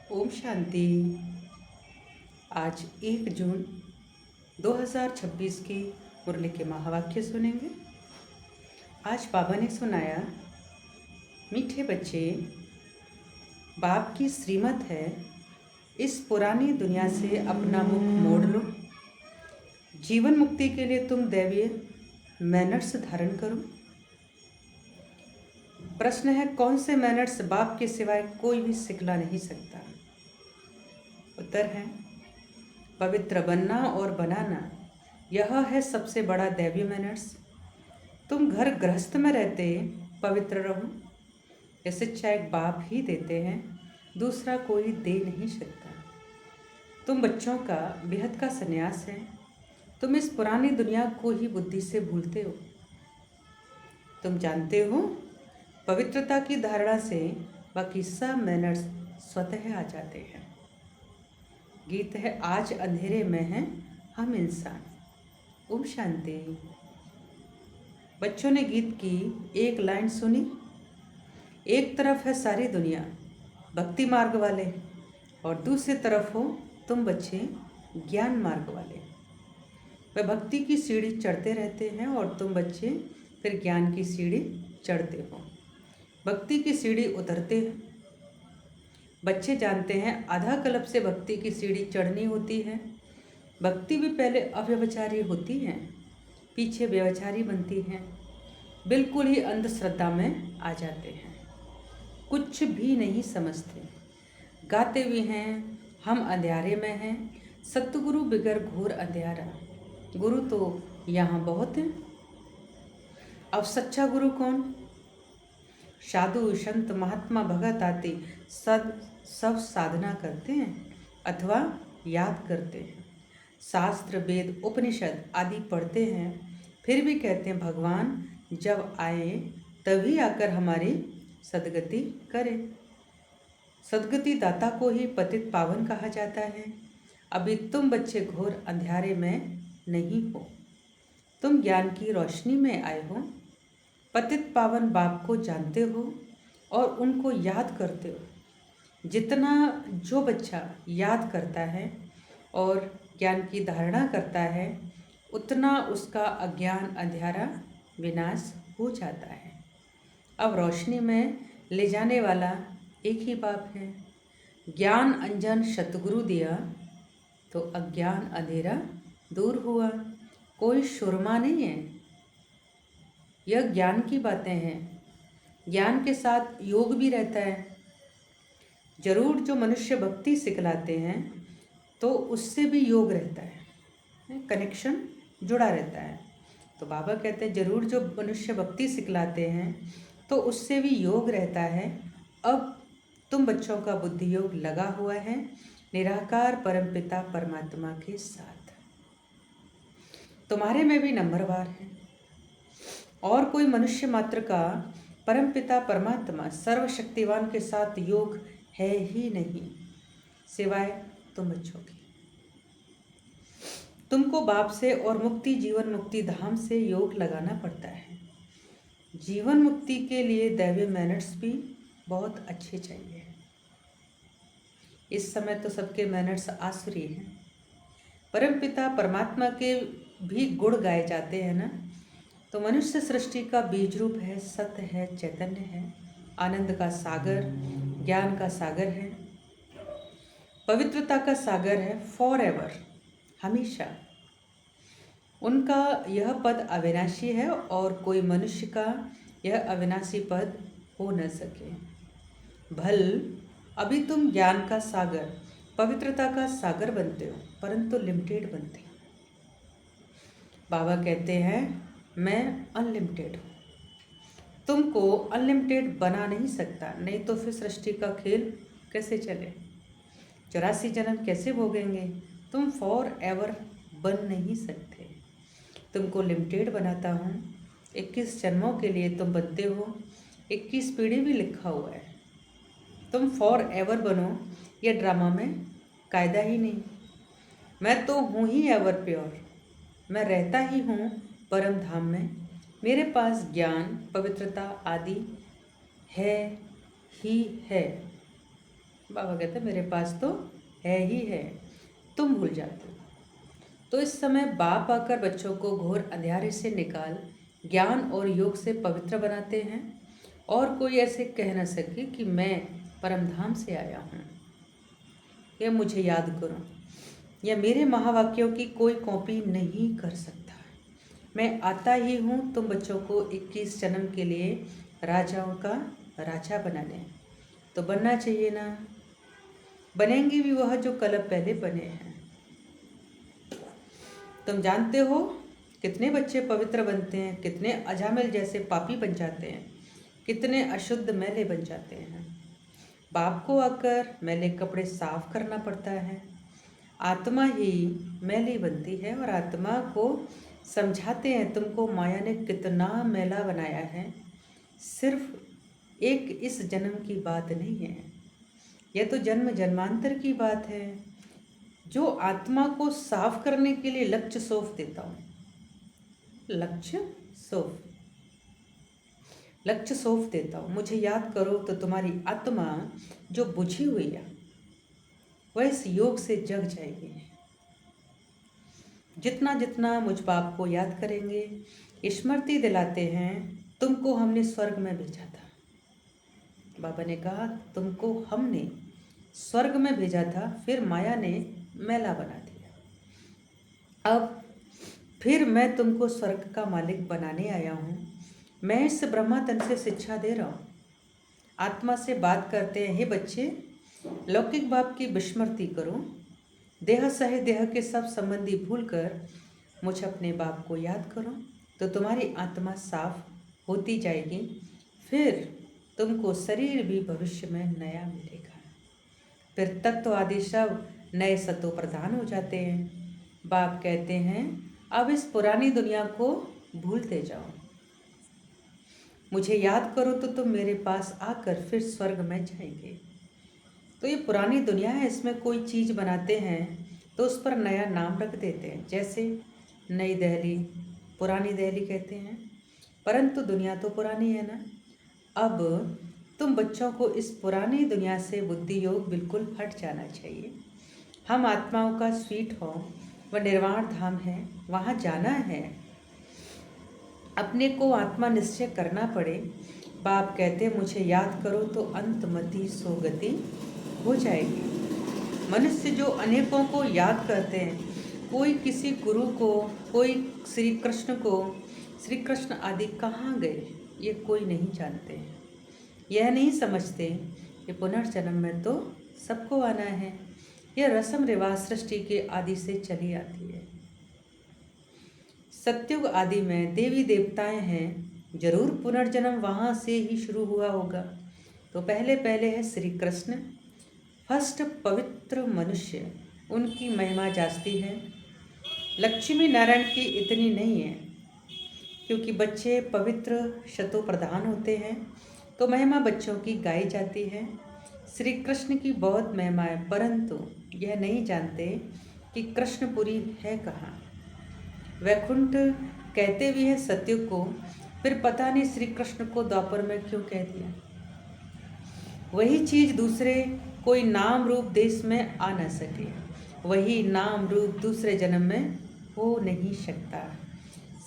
ओम शांति। आज 1 जून 2026 की मुरली के महावाक्य सुनेंगे। आज बाबा ने सुनाया, मीठे बच्चे, बाप की श्रीमत है, इस पुरानी दुनिया से अपना मुख मोड़ लो। जीवन मुक्ति के लिए तुम दैवीय मैनर्स धारण करो। प्रश्न है, कौन से मैनर्स बाप के सिवाय कोई भी सिखला नहीं सकता? उत्तर है, पवित्र बनना और बनाना, यह है सबसे बड़ा दैवीय मैनर्स। तुम घर गृहस्थ में रहते पवित्र रहो। यह शिक्षा एक बाप ही देते हैं, दूसरा कोई दे नहीं सकता। तुम बच्चों का बेहद का संन्यास है। तुम इस पुरानी दुनिया को ही बुद्धि से भूलते हो। तुम जानते हो, पवित्रता की धारणा से बाकी सब मैनर्स स्वतः आ जाते हैं। गीत है, आज अंधेरे में हैं हम इंसान। ओम शांति। बच्चों ने गीत की एक लाइन सुनी, एक तरफ है सारी दुनिया भक्ति मार्ग वाले और दूसरी तरफ हो तुम बच्चे ज्ञान मार्ग वाले। वे भक्ति की सीढ़ी चढ़ते रहते हैं और तुम बच्चे फिर ज्ञान की सीढ़ी चढ़ते हो। भक्ति की सीढ़ी उतरते हैं। बच्चे जानते हैं आधा कल्प से भक्ति की सीढ़ी चढ़नी होती है। भक्ति भी पहले अव्यभिचारी होती है, पीछे व्यभिचारी बनती है। बिल्कुल ही अंधश्रद्धा में आ जाते हैं, कुछ भी नहीं समझते। गाते भी हैं, हम अंधेरे में हैं, सतगुरु बिगर घोर अंधेरा। गुरु तो यहाँ बहुत हैं। अब सच्चा गुरु कौन? साधु संत महात्मा भगत आते सब साधना करते हैं अथवा याद करते हैं, शास्त्र वेद उपनिषद आदि पढ़ते हैं, फिर भी कहते हैं भगवान जब आए तभी आकर हमारी सदगति करे। सदगति दाता को ही पतित पावन कहा जाता है। अभी तुम बच्चे घोर अंधेरे में नहीं हो, तुम ज्ञान की रोशनी में आए हो। पतित पावन बाप को जानते हो और उनको याद करते हो। जितना जो बच्चा याद करता है और ज्ञान की धारणा करता है, उतना उसका अज्ञान अंधेरा विनाश हो जाता है। अब रोशनी में ले जाने वाला एक ही बाप है। ज्ञान अंजन सतगुरु दिया तो अज्ञान अंधेरा दूर हुआ। कोई सुरमा नहीं है, यह ज्ञान की बातें हैं। ज्ञान के साथ योग भी रहता है। जरूर जो मनुष्य भक्ति सिखलाते हैं तो उससे भी योग रहता है, कनेक्शन जुड़ा रहता है। तो बाबा कहते हैं जरूर जो मनुष्य भक्ति सिखलाते हैं तो उससे भी योग रहता है। अब तुम बच्चों का बुद्धि योग लगा हुआ है निराकार परमपिता परमात्मा के साथ। तुम्हारे में भी नंबरवार है और कोई मनुष्य मात्र का परमपिता परमात्मा सर्वशक्तिवान के साथ योग है ही नहीं, सिवाय तुम बच्चों के। तुमको बाप से और मुक्ति जीवन मुक्ति धाम से योग लगाना पड़ता है। जीवन मुक्ति के लिए दैवीय मैनर्स भी बहुत अच्छे चाहिए। इस समय तो सबके मैनर्स आसुरी हैं। परमपिता परमात्मा के भी गुण गाए जाते हैं ना। तो मनुष्य सृष्टि का बीज रूप है, सत्य है, चैतन्य है, आनंद का सागर, ज्ञान का सागर है, पवित्रता का सागर है, फॉर एवर, हमेशा। उनका यह पद अविनाशी है और कोई मनुष्य का यह अविनाशी पद हो न सके। भल अभी तुम ज्ञान का सागर, पवित्रता का सागर बनते हो, परंतु लिमिटेड बनते हो। बाबा कहते हैं मैं अनलिमिटेड हूँ। तुमको अनलिमिटेड बना नहीं सकता, नहीं तो फिर सृष्टि का खेल कैसे चले, 84 जन्म कैसे भोगेंगे। तुम फॉर एवर बन नहीं सकते। तुमको लिमिटेड बनाता हूँ। 21 जन्मों के लिए तुम बनते हो, 21 पीढ़ी भी लिखा हुआ है। तुम फॉर एवर बनो, यह ड्रामा में कायदा ही नहीं। मैं तो हूँ ही एवर प्योर, मैं रहता ही हूँ परम धाम में। मेरे पास ज्ञान पवित्रता आदि है ही है। बाबा कहते मेरे पास तो है ही है, तुम भूल जाते हो। तो इस समय बाप आकर बच्चों को घोर अंधेरे से निकाल ज्ञान और योग से पवित्र बनाते हैं, और कोई ऐसे कह न सके कि मैं परमधाम से आया हूँ। यह मुझे याद करो, यह मेरे महावाक्यों की कोई कॉपी नहीं कर सकता। मैं आता ही हूँ तुम बच्चों को 21 जन्म के लिए राजाओं का राजा बनाने। तो बनना चाहिए ना, बनेंगे भी वह जो कल पहले बने हैं। तुम जानते हो कितने बच्चे पवित्र बनते हैं, कितने अजामिल जैसे पापी बन जाते हैं, कितने अशुद्ध मैले बन जाते हैं। बाप को आकर मैले कपड़े साफ करना पड़ता है। आत्मा ही मैली बनती है और आत्मा को समझाते हैं तुमको माया ने कितना मैला बनाया है। सिर्फ एक इस जन्म की बात नहीं है, यह तो जन्म जन्मांतर की बात है। जो आत्मा को साफ करने के लिए लक्ष्य सौंप देता हूँ, लक्ष्य सौंप देता हूँ, मुझे याद करो तो तुम्हारी आत्मा जो बुझी हुई है वह इस योग से जग जाएगी। जितना जितना मुझ बाप को याद करेंगे, स्मृति दिलाते हैं तुमको हमने स्वर्ग में भेजा था। बाबा ने कहा तुमको हमने स्वर्ग में भेजा था, फिर माया ने मैला बना दिया। अब फिर मैं तुमको स्वर्ग का मालिक बनाने आया हूँ। मैं इस ब्रह्मा तन से शिक्षा दे रहा हूँ। आत्मा से बात करते हैं, हे बच्चे लौकिक बाप की विस्मृति करो, देह सहे देह के सब संबंधी भूलकर मुझ अपने बाप को याद करो, तो तुम्हारी आत्मा साफ होती जाएगी। फिर तुमको शरीर भी भविष्य में नया मिलेगा। फिर तत्व आदि सब नए सत्व प्रदान हो जाते हैं। बाप कहते हैं अब इस पुरानी दुनिया को भूलते जाओ, मुझे याद करो तो तुम मेरे पास आकर फिर स्वर्ग में जाएंगे। तो ये पुरानी दुनिया है, इसमें कोई चीज़ बनाते हैं तो उस पर नया नाम रख देते हैं, जैसे नई दिल्ली, पुरानी दिल्ली कहते हैं, परंतु दुनिया तो पुरानी है ना। अब तुम बच्चों को इस पुरानी दुनिया से बुद्धि योग बिल्कुल हट जाना चाहिए। हम आत्माओं का स्वीट होम व निर्वाण धाम है, वहाँ जाना है। अपने को आत्मा निश्चय करना पड़े। बाप कहते मुझे याद करो तो अंतमति सोगति हो जाएगी। मनुष्य जो अनेकों को याद करते हैं, कोई किसी गुरु को, कोई श्री कृष्ण को, श्री कृष्ण आदि कहाँ गए ये कोई नहीं जानते। यह नहीं समझते कि पुनर्जन्म में तो सबको आना है। यह रस्म रिवाज सृष्टि के आदि से चली आती है। सत्युग आदि में देवी देवताएं हैं, जरूर पुनर्जन्म वहाँ से ही शुरू हुआ होगा। तो पहले पहले है श्री कृष्ण, फर्स्ट पवित्र मनुष्य, उनकी महिमा जास्ती है। लक्ष्मी नारायण की इतनी नहीं है, क्योंकि बच्चे पवित्र शतो प्रधान होते हैं तो महिमा बच्चों की गाई जाती है। श्री कृष्ण की बहुत महिमा है, परंतु यह नहीं जानते कि कृष्णपुरी है कहाँ। वैकुंठ कहते भी हैं सत्युग को, फिर पता नहीं श्री कृष्ण को द्वापर में क्यों कह दिया। वही चीज़ दूसरे कोई नाम रूप देश में आ न सके, वही नाम रूप दूसरे जन्म में हो नहीं सकता।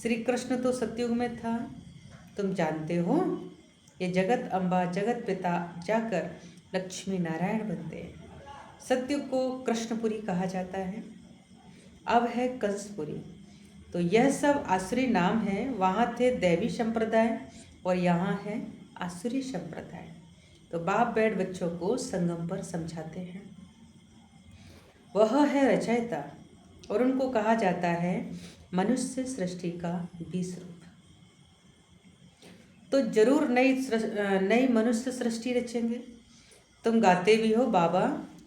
श्री कृष्ण तो सत्युग में था, तुम जानते हो। ये जगत अम्बा जगत पिता जाकर लक्ष्मी नारायण बनते हैं। सत्युग को कृष्णपुरी कहा जाता है, अब है कंसपुरी। तो यह सब आसुरी नाम है, वहाँ थे दैवी संप्रदाय और यहाँ है आसुरी संप्रदाय। तो बाप बैठ बच्चों को संगम पर समझाते हैं। वह है रचयिता और उनको कहा जाता है मनुष्य सृष्टि का 20 रूप। तो जरूर नई मनुष्य सृष्टि रचेंगे। तुम गाते भी हो बाबा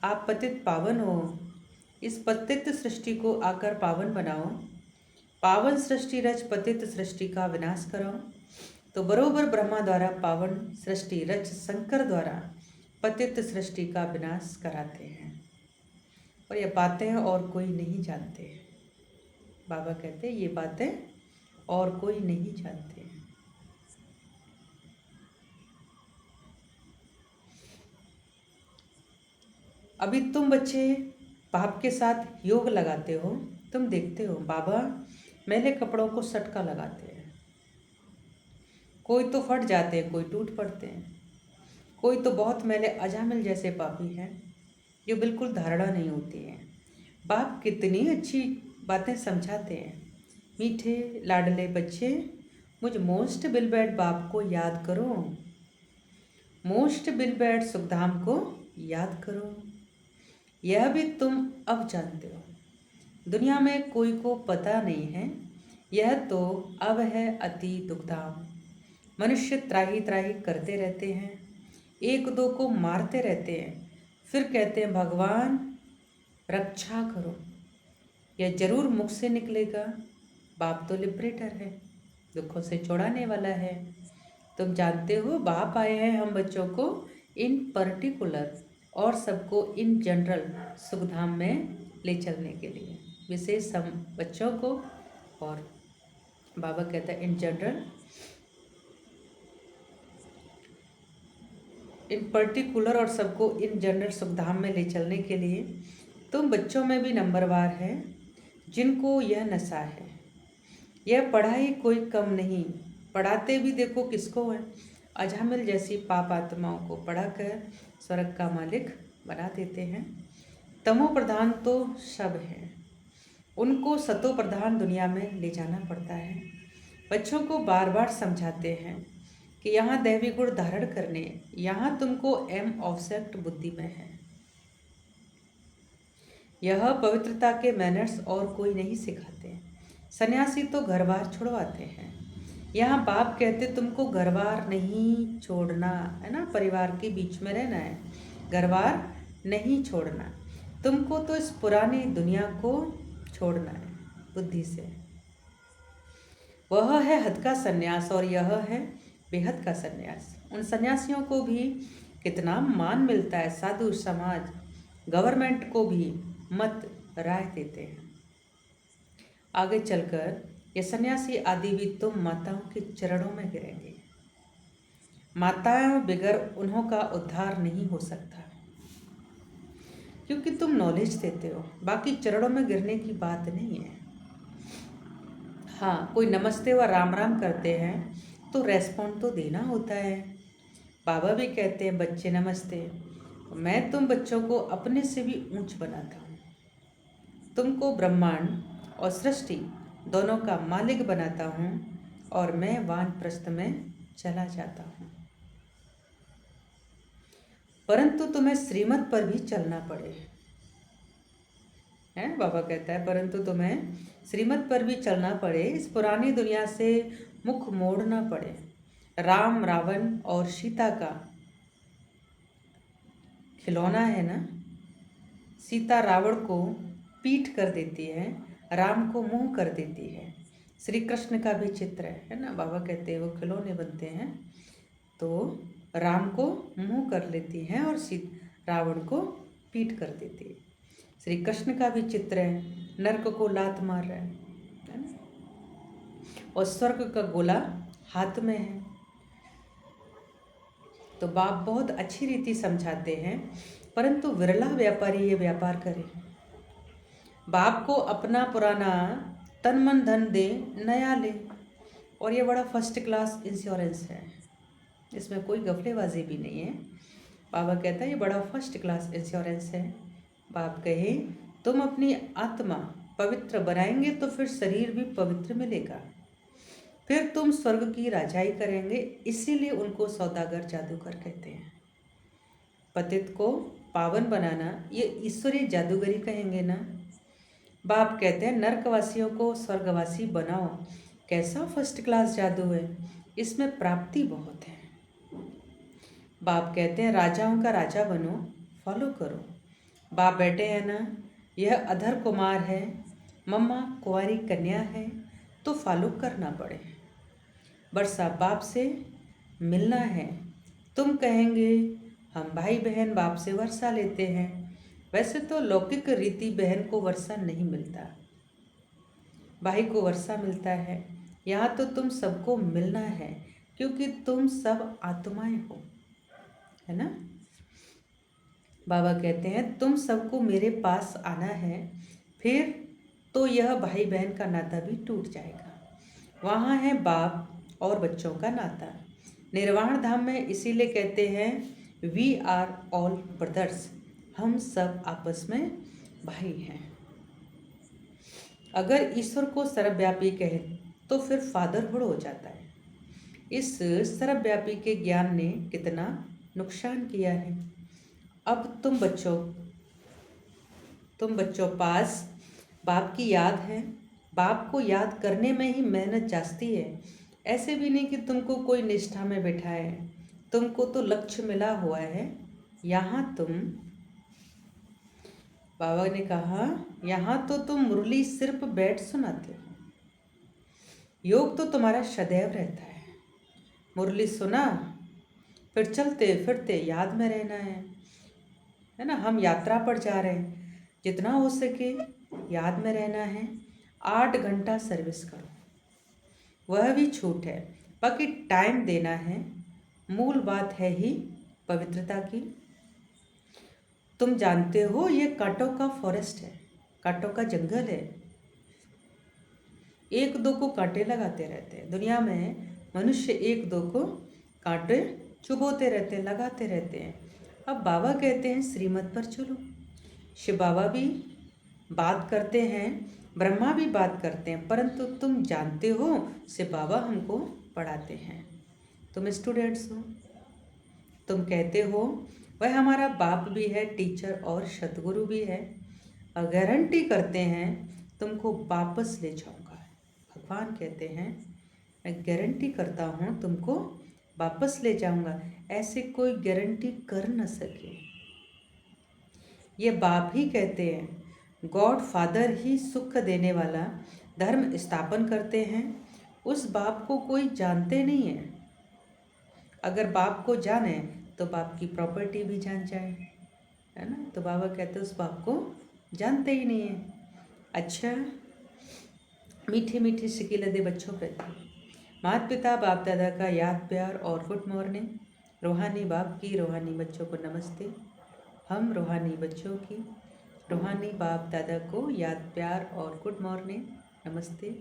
आप पतित पावन हो, इस पतित सृष्टि को आकर पावन बनाओ। पावन सृष्टि रच पतित सृष्टि का विनाश कराओ। तो बरोबर ब्रह्मा द्वारा पावन सृष्टि रच शंकर द्वारा पतित सृष्टि का विनाश कराते हैं। और ये बातें और कोई नहीं जानते। बाबा कहते ये बातें और कोई नहीं जानते। अभी तुम बच्चे बाप के साथ योग लगाते हो, तुम देखते हो बाबा मैले कपड़ों को सटका लगाते हैं। कोई तो फट जाते हैं, कोई टूट पड़ते हैं, कोई तो बहुत मैले अजामिल जैसे पापी हैं जो बिल्कुल धारणा नहीं होती है। बाप कितनी अच्छी बातें समझाते हैं। मीठे लाडले बच्चे, मुझ मोस्ट बिलबैड बाप को याद करो, मोस्ट बिलबैड सुखधाम को याद करो। यह भी तुम अब जानते हो, दुनिया में कोई को पता नहीं है, यह तो अब है अति दुखधाम। मनुष्य त्राही त्राही करते रहते हैं, एक दो को मारते रहते हैं, फिर कहते हैं भगवान रक्षा करो। यह जरूर मुख से निकलेगा, बाप तो लिबरेटर है, दुखों से छुड़ाने वाला है। तुम जानते हो बाप आए हैं हम बच्चों को इन पर्टिकुलर और सबको इन जनरल सुखधाम में ले चलने के लिए, विशेष हम बच्चों को, और बाबा कहता है इन जनरल, इन पर्टिकुलर और सबको इन जनरल सुखधाम में ले चलने के लिए। तुम बच्चों में भी नंबरवार है जिनको यह नशा है। यह पढ़ाई कोई कम नहीं, पढ़ाते भी देखो किसको है, अजामिल जैसी पाप आत्माओं को पढ़ाकर स्वर्ग का मालिक बना देते हैं। तमो प्रधान तो सब है, उनको सतो प्रधान दुनिया में ले जाना पड़ता है। बच्चों को बार बार समझाते हैं कि यहाँ दैवी गुण धारण करने, यहाँ तुमको एम ऑब्जेक्ट बुद्धि में है। यह पवित्रता के मैनर्स और कोई नहीं सिखाते। सन्यासी तो घर बार छुड़वाते हैं, यहाँ बाप कहते तुमको घर बार नहीं छोड़ना है ना, परिवार के बीच में रहना है, घर बार नहीं छोड़ना। तुमको तो इस पुरानी दुनिया को छोड़ना है बुद्धि से। वह है हद का सन्यास और यह है बेहद का सन्यास। उन सन्यासियों को भी कितना मान मिलता है, साधु समाज गवर्नमेंट को भी मत राय देते हैं। आगे चलकर ये सन्यासी आदि भी तुम माताओं के चरणों में गिरेंगे। माताओं बिगर उन्हों का उद्धार नहीं हो सकता, क्योंकि तुम नॉलेज देते हो, बाकी चरणों में गिरने की बात नहीं है। हाँ, कोई नमस्ते व राम राम करते हैं तो रेस्पॉन्ड तो देना होता है। बाबा भी कहते हैं बच्चे नमस्ते, मैं तुम बच्चों को अपने से भी ऊंच बनाता हूँ, तुमको ब्रह्मांड और सृष्टि दोनों का मालिक बनाता हूँ और मैं वानप्रस्थ में चला जाता हूँ। परंतु तुम्हें श्रीमत पर भी चलना पड़े, है बाबा कहता है परंतु तुम्हें श्रीमत पर भी चलना पड़े, इस पुरानी दुनिया से मुख मोड़ना पड़े। राम रावण और सीता का खिलौना है ना, सीता रावण को पीठ कर देती है, राम को मुंह कर देती है। श्री कृष्ण का भी चित्र है ना, बाबा कहते हैं वो खिलौने बनते हैं, तो राम को मुंह कर लेती हैं और रावण को पीठ कर देती है। श्री कृष्ण का भी चित्र है, नरक को लात मार रहा है ना, और स्वर्ग का गोला हाथ में है। तो बाप बहुत अच्छी रीति समझाते हैं, परंतु विरला व्यापारी ये व्यापार करे। बाप को अपना पुराना तन मन धन दे, नया ले, और ये बड़ा फर्स्ट क्लास इंश्योरेंस है, इसमें कोई गफलेबाजी भी नहीं है। बाबा कहता है ये बड़ा फर्स्ट क्लास इंश्योरेंस है। बाप कहे तुम अपनी आत्मा पवित्र बनाएंगे तो फिर शरीर भी पवित्र मिलेगा, फिर तुम स्वर्ग की राजाई करेंगे। इसीलिए उनको सौदागर जादूगर कहते हैं। पतित को पावन बनाना ये ईश्वरीय जादूगरी कहेंगे ना। बाप कहते हैं नरकवासियों को स्वर्गवासी बनाओ, कैसा फर्स्ट क्लास जादू है, इसमें प्राप्ति बहुत है। बाप कहते हैं राजाओं का राजा बनो, फॉलो करो। बाप बैठे हैं ना, यह अधर कुमार है, मम्मा कुंवारी कन्या है, तो फॉलो करना पड़े। बरसा बाप से मिलना है, तुम कहेंगे हम भाई बहन बाप से वर्षा लेते हैं। वैसे तो लौकिक रीति बहन को वर्षा नहीं मिलता, भाई को वर्षा मिलता है। यहाँ तो तुम सबको मिलना है, क्योंकि तुम सब आत्माएं हो, है ना। बाबा कहते हैं तुम सबको मेरे पास आना है, फिर तो यह भाई बहन का नाता भी टूट जाएगा। वहाँ है बाप और बच्चों का नाता। निर्वाण धाम में इसीलिए कहते हैं वी आर ऑल ब्रदर्स, हम सब आपस में भाई हैं। अगर ईश्वर को सर्वव्यापी कहे तो फिर फादरहुड हो जाता है। इस सर्वव्यापी के ज्ञान ने कितना नुकसान किया है। अब तुम बच्चों पास बाप की याद है। बाप को याद करने में ही मेहनत जाती है। ऐसे भी नहीं कि तुमको कोई निष्ठा में बैठाए, तुमको तो लक्ष्य मिला हुआ है। यहाँ तुम बाबा ने कहा यहाँ तो तुम मुरली सिर्फ बैठ सुनाते हो, योग तो तुम्हारा सदैव रहता है। मुरली सुना, फिर चलते फिरते याद में रहना है ना। हम यात्रा पर जा रहे हैं, जितना हो सके याद में रहना है। 8 घंटा सर्विस करो, वह भी छूट है, बाकी टाइम देना है। मूल बात है ही पवित्रता की। तुम जानते हो ये कांटों का फॉरेस्ट है, कांटों का जंगल है। एक दो को कांटे लगाते रहते हैं। दुनिया में मनुष्य एक दो को कांटे चुभोते रहते हैं, लगाते रहते हैं। अब बाबा कहते हैं श्रीमत पर चलो। शिव बाबा भी बात करते हैं, ब्रह्मा भी बात करते हैं, परंतु तुम जानते हो शिव बाबा हमको पढ़ाते हैं। तुम स्टूडेंट्स हो, तुम कहते हो वह हमारा बाप भी है, टीचर और सतगुरु भी है, और गारंटी करते हैं तुमको वापस ले जाऊंगा। भगवान कहते हैं मैं गारंटी करता हूँ तुमको वापस ले जाऊंगा। ऐसे कोई गारंटी कर न सके। ये बाप ही कहते हैं, गॉड फादर ही सुख देने वाला धर्म स्थापन करते हैं। उस बाप को कोई जानते नहीं है। अगर बाप को जाने तो बाप की प्रॉपर्टी भी जान जाए, है ना। तो बाबा कहते उस बाप को जानते ही नहीं है। अच्छा, मीठे मीठे सिकिलदे बच्चों प्रति माता पिता बाप दादा का याद प्यार और गुड मॉर्निंग। रूहानी बाप की रूहानी बच्चों को नमस्ते। हम रूहानी बच्चों की रूहानी बाप दादा को याद प्यार और गुड मॉर्निंग। नमस्ते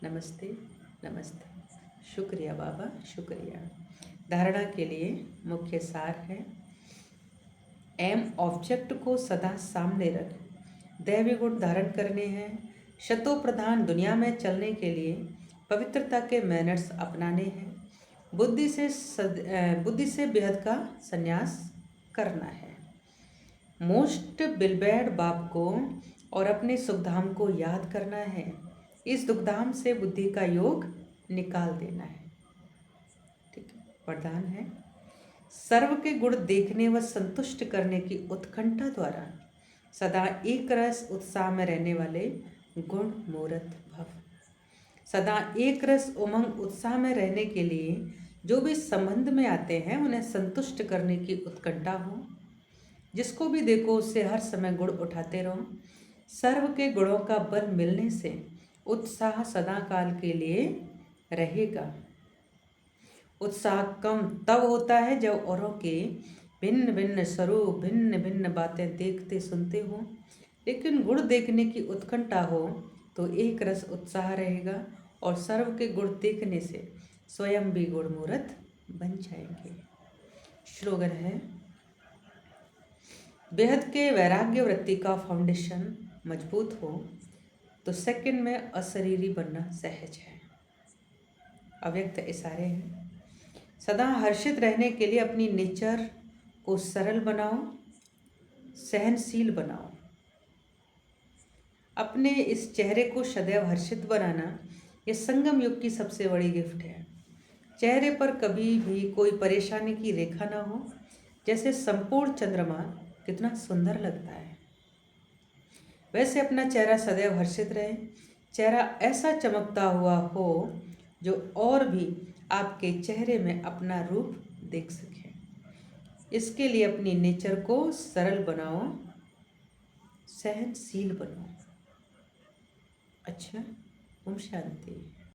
नमस्ते नमस्ते। शुक्रिया बाबा, शुक्रिया। धारणा के लिए मुख्य सार है, एम ऑब्जेक्ट को सदा सामने रख, दैवी गुण धारण करने हैं, शतो प्रधान दुनिया में चलने के लिए पवित्रता के मैनर्स अपनाने हैं, बुद्धि से बेहद का संन्यास करना है। मोस्ट बिलबैड बाप को और अपने सुखधाम को याद करना है। इस दुखधाम से बुद्धि का योग निकाल देना है। ठीक है, वरदान है, सर्व के गुण देखने व संतुष्ट करने की उत्कंठा द्वारा सदा एक रस उत्साह में रहने वाले गुण मूर्त भव। सदा एक रस उमंग उत्साह में रहने के लिए जो भी संबंध में आते हैं उन्हें संतुष्ट करने की उत्कंठा हो। जिसको भी देखो उससे हर समय गुण उठाते रहो। सर्व के गुणों का बल मिलने से उत्साह सदा काल के लिए रहेगा। उत्साह कम तब होता है जब औरों के भिन्न भिन्न स्वरूप, भिन्न भिन्न बातें देखते सुनते हो। लेकिन गुण देखने की उत्कंठा हो तो एक रस उत्साह रहेगा और सर्व के गुण देखने से स्वयं भी गुण मूर्त बन जाएंगे। श्लोगन है, बेहद के वैराग्य वृत्ति का फाउंडेशन मजबूत हो तो सेकंड में अशरीरी बनना सहज है। अव्यक्त इशारे हैं, सदा हर्षित रहने के लिए अपनी नेचर को सरल बनाओ, सहनशील बनाओ। अपने इस चेहरे को सदैव हर्षित बनाना ये संगम युग की सबसे बड़ी गिफ्ट है। चेहरे पर कभी भी कोई परेशानी की रेखा ना हो, जैसे संपूर्ण चंद्रमा कितना सुंदर लगता है, वैसे अपना चेहरा सदैव हर्षित रहे। चेहरा ऐसा चमकता हुआ हो जो और भी आपके चेहरे में अपना रूप देख सके। इसके लिए अपनी नेचर को सरल बनाओ, सहनशील बनो। अच्छा, ओम शांति।